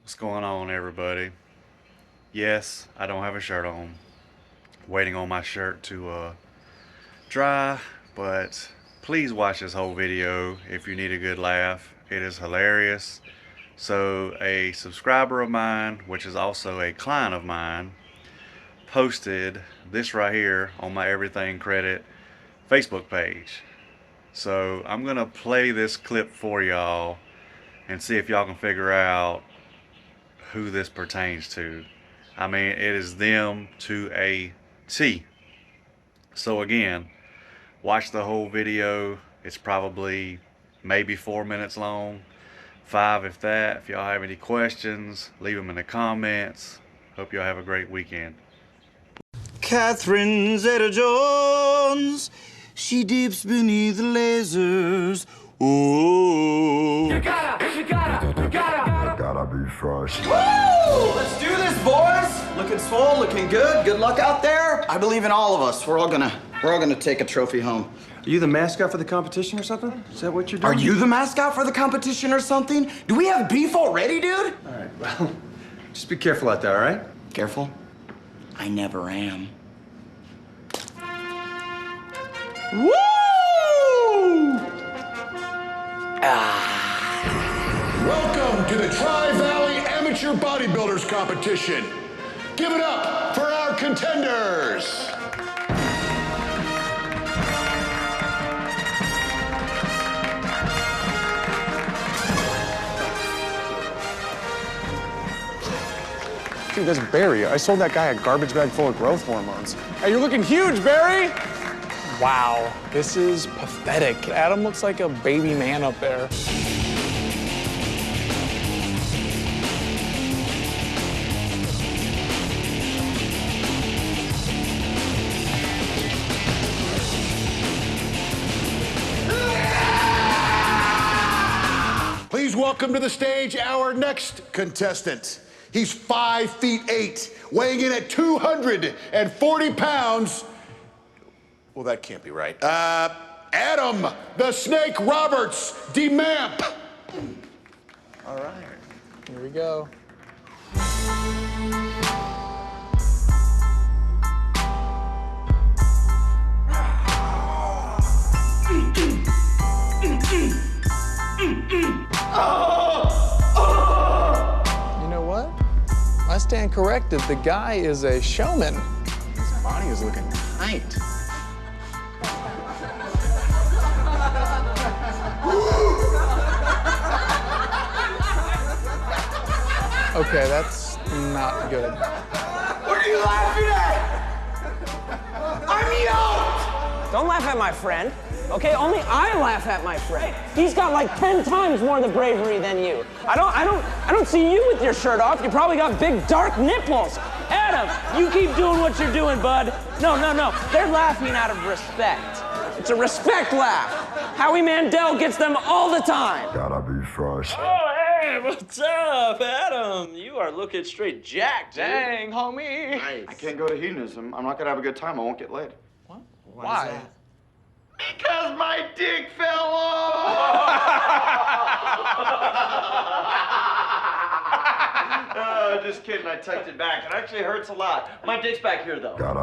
What's going on, everybody? Yes, I don't have a shirt on. Waiting on my shirt to dry, but please watch this whole video if you need a good laugh. It is hilarious. So, a subscriber of mine, which is also a client of mine, posted this right here on my Everything Credit Facebook page. So, I'm gonna play this clip for y'all and see if y'all can figure out who this pertains to. I mean, it is them to a T. So again, watch the whole video. It's probably maybe 4 minutes long, 5 if that. If y'all have any questions, leave them in the comments. Hope y'all have a great weekend. Catherine Zeta-Jones, she dips beneath the lasers. Oh, You gotta be fresh. Woo! Let's do this, boys. Looking swole, looking good. Good luck out there. I believe in all of us. We're all gonna take a trophy home. Are you the mascot for the competition or something? Is that what you're doing? Are you the mascot for the competition or something? Do we have beef already, dude? All right, well, just be careful out there, all right? Careful. I never am. Woo! Welcome to the Tri-Valley Amateur Bodybuilders Competition. Give it up for our contenders. Dude, that's Barry. I sold that guy a garbage bag full of growth hormones. Hey, you're looking huge, Barry! Wow, this is pathetic. Adam looks like a baby man up there. Please welcome to the stage our next contestant. He's 5'8", weighing in at 240 pounds. Well, that can't be right. Adam the Snake Roberts, DeMamp. All right, here we go. You know what? I stand corrected. The guy is a showman. His body is looking tight. Okay, that's not good. What are you laughing at? I'm yoked! Don't laugh at my friend, okay? Only I laugh at my friend. He's got like 10 times more the bravery than you. I don't see you with your shirt off. You probably got big dark nipples. Adam, you keep doing what you're doing, bud. No. They're laughing out of respect. It's a respect laugh. Howie Mandel gets them all the time. Gotta be fresh. Oh, hey, what's up, Adam? You are looking straight jacked, dude. Dang, homie. Nice. I can't go to hedonism. I'm not gonna have a good time. I won't get laid. What? Why? Because my dick fell off! Just kidding, I tucked it back. It actually hurts a lot. My dick's back here, though. Gotta